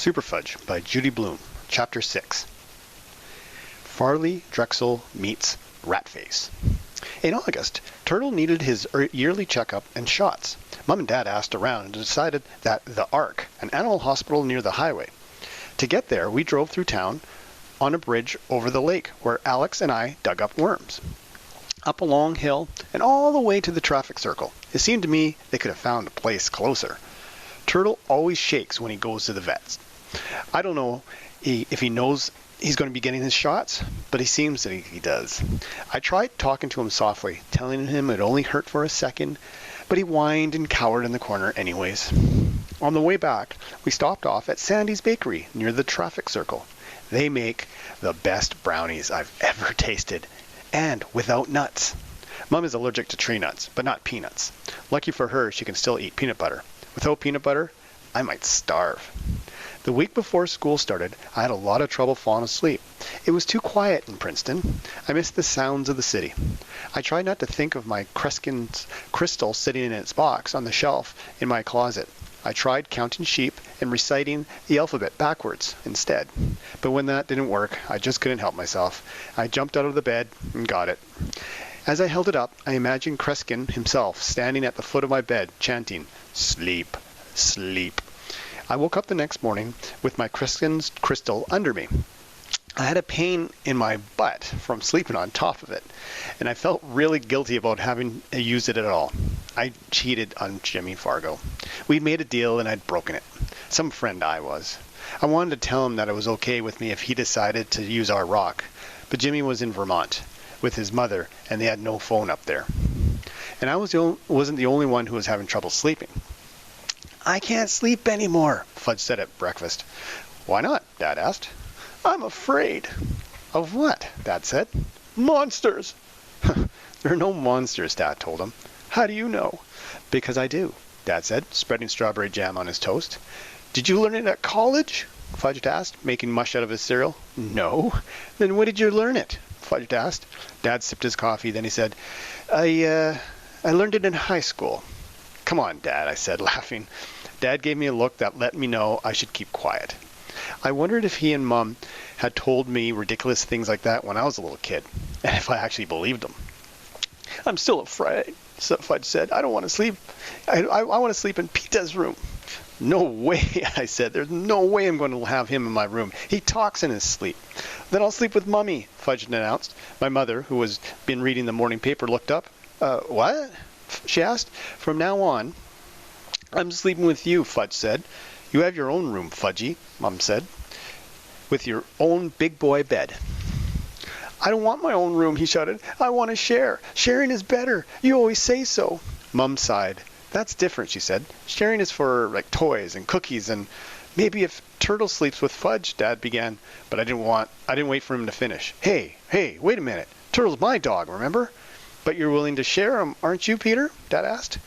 Superfudge by Judy Blume, Chapter 6. Farley Drexel meets Ratface. In August, Turtle needed his yearly checkup and shots. Mom and Dad asked around and decided that the Ark, an animal hospital near the highway. To get there, we drove through town on a bridge over the lake where Alex and I dug up worms. Up a long hill and all the way to the traffic circle. It seemed to me they could have found a place closer. Turtle always shakes when he goes to the vets. I don't know if he knows he's going to be getting his shots, but he seems that he does. I tried talking to him softly, telling him it only hurt for a second, but he whined and cowered in the corner anyways. On the way back, we stopped off at Sandy's Bakery near the traffic circle. They make the best brownies I've ever tasted, and without nuts. Mom is allergic to tree nuts, but not peanuts. Lucky for her, she can still eat peanut butter. Without peanut butter, I might starve. The week before school started, I had a lot of trouble falling asleep. It was too quiet in Princeton. I missed the sounds of the city. I tried not to think of my Kreskin's crystal sitting in its box on the shelf in my closet. I tried counting sheep and reciting the alphabet backwards instead. But when that didn't work, I just couldn't help myself. I jumped out of the bed and got it. As I held it up, I imagined Kreskin himself standing at the foot of my bed, chanting, "Sleep, sleep." I woke up the next morning with my Kreskin's crystal under me. I had a pain in my butt from sleeping on top of it, and I felt really guilty about having used it at all. I cheated on Jimmy Fargo. We'd made a deal and I'd broken it. Some friend I was. I wanted to tell him that it was okay with me if he decided to use our rock, but Jimmy was in Vermont with his mother, and they had no phone up there. And I wasn't the only one who was having trouble sleeping. "I can't sleep anymore," Fudge said at breakfast. "Why not?" Dad asked. "I'm afraid." "Of what?" Dad said. "Monsters." "There are no monsters," Dad told him. "How do you know?" "Because I do," Dad said, spreading strawberry jam on his toast. "Did you learn it at college?" Fudge asked, making mush out of his cereal. "No." "Then where did you learn it?" Fudge asked. Dad sipped his coffee, then he said, I learned it in high school." "Come on, Dad," I said, laughing. Dad gave me a look that let me know I should keep quiet. I wondered if he and Mom had told me ridiculous things like that when I was a little kid, and if I actually believed them. "I'm still afraid," Fudge said. "I don't want to sleep. I want to sleep in Peter's room." "No way," I said. "There's no way I'm going to have him in my room. He talks in his sleep." "Then I'll sleep with Mummy," Fudge announced. My mother, who was been reading the morning paper, looked up. What?" she asked. "From now on, I'm sleeping with you," Fudge said. "You have your own room, Fudgy," Mom said, "with your own big boy bed." "I don't want my own room," he shouted. "I want to share. Sharing is better. You always say so." Mom sighed. "That's different," she said. "Sharing is for, like, toys and cookies and maybe if Turtle sleeps with Fudge," Dad began, but I didn't wait for him to finish. Hey, wait a minute. Turtle's my dog, remember?" "But you're willing to share him, aren't you, Peter?" Dad asked.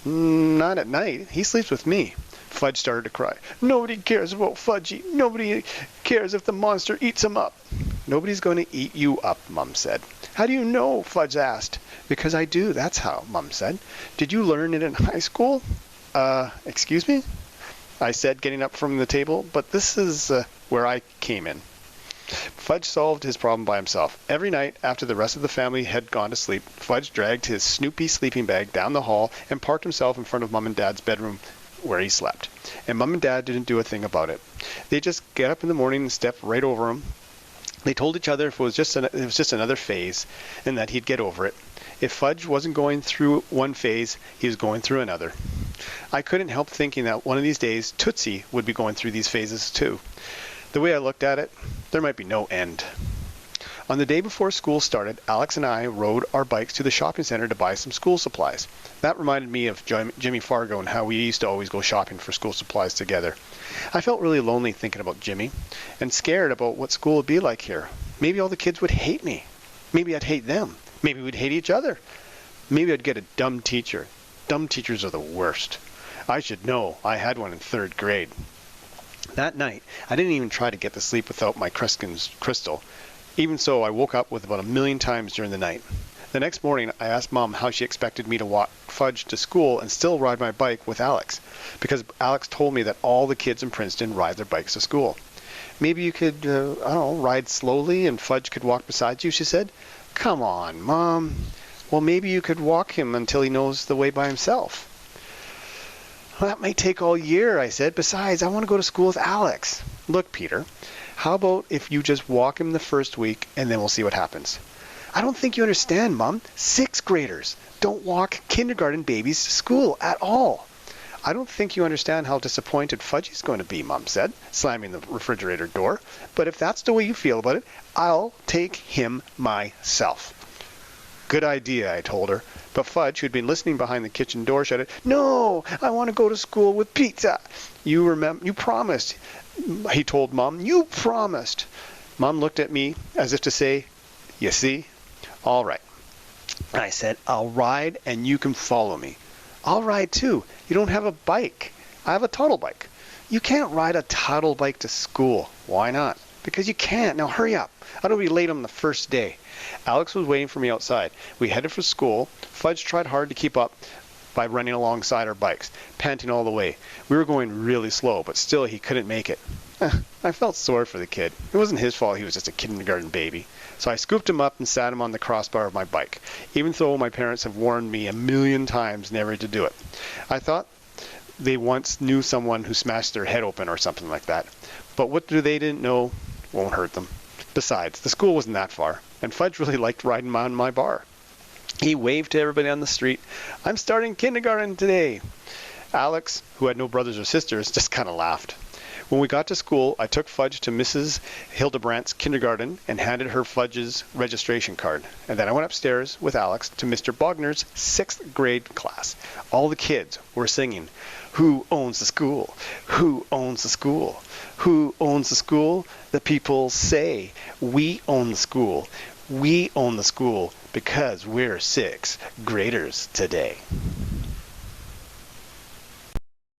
"Not at night. He sleeps with me." Fudge started to cry. "Nobody cares about Fudgy. Nobody cares if the monster eats him up." "Nobody's going to eat you up," Mom said. "How do you know?" Fudge asked. "Because I do, that's how," Mom said. "Did you learn it in high school?" Excuse me?" I said, getting up from the table, but this is where I came in. Fudge solved his problem by himself. Every night, after the rest of the family had gone to sleep, Fudge dragged his Snoopy sleeping bag down the hall and parked himself in front of Mom and Dad's bedroom where he slept. And Mom and Dad didn't do a thing about it. They just get up in the morning and step right over him. They told each other if it was just another phase and that he'd get over it. If Fudge wasn't going through one phase, he was going through another. I couldn't help thinking that one of these days Tootsie would be going through these phases too. The way I looked at it, there might be no end. On the day before school started, Alex and I rode our bikes to the shopping center to buy some school supplies. That reminded me of Jimmy Fargo and how we used to always go shopping for school supplies together. I felt really lonely thinking about Jimmy and scared about what school would be like here. Maybe all the kids would hate me. Maybe I'd hate them. Maybe we'd hate each other. Maybe I'd get a dumb teacher. Dumb teachers are the worst. I should know. I had one in 3rd grade. That night, I didn't even try to get to sleep without my Kreskin's crystal. Even so, I woke up with about 1 million times during the night. The next morning, I asked Mom how she expected me to walk Fudge to school and still ride my bike with Alex, because Alex told me that all the kids in Princeton ride their bikes to school. Maybe you could, I don't know, ride slowly and Fudge could walk beside you, she said. Come on, Mom. Well, maybe you could walk him until he knows the way by himself. Well, that might take all year, I said. Besides, I want to go to school with Alex. Look, Peter, how about if you just walk him the first week and then we'll see what happens? I don't think you understand, Mom. 6th graders don't walk kindergarten babies to school at all. I don't think you understand how disappointed Fudgy's going to be, Mom said, slamming the refrigerator door. But if that's the way you feel about it, I'll take him myself. Good idea, I told her. But Fudge, who'd been listening behind the kitchen door, shouted, No, I want to go to school with pizza. You promised, he told Mom. You promised. Mom looked at me as if to say, You see? All right. I said, I'll ride and you can follow me. I'll ride too. You don't have a bike. I have a toddle bike. You can't ride a toddle bike to school. Why not? Because you can't. Now hurry up. I don't be late on the first day. Alex was waiting for me outside. We headed for school. Fudge tried hard to keep up by running alongside our bikes, panting all the way. We were going really slow, but still he couldn't make it. I felt sorry for the kid. It wasn't his fault. He was just a kindergarten baby. So I scooped him up and sat him on the crossbar of my bike, even though my parents have warned me a million times never to do it. I thought they once knew someone who smashed their head open or something like that. But what they didn't know won't hurt them. Besides, the school wasn't that far, and Fudge really liked riding on my bar. He waved to everybody on the street. I'm starting kindergarten today. Alex, who had no brothers or sisters, just kind of laughed. When we got to school, I took Fudge to Mrs. Hildebrandt's kindergarten and handed her Fudge's registration card. And then I went upstairs with Alex to Mr. Bogner's 6th grade class. All the kids were singing, Who owns the school? Who owns the school? Who owns the school? The people say, We own the school. We own the school because we're 6th graders today.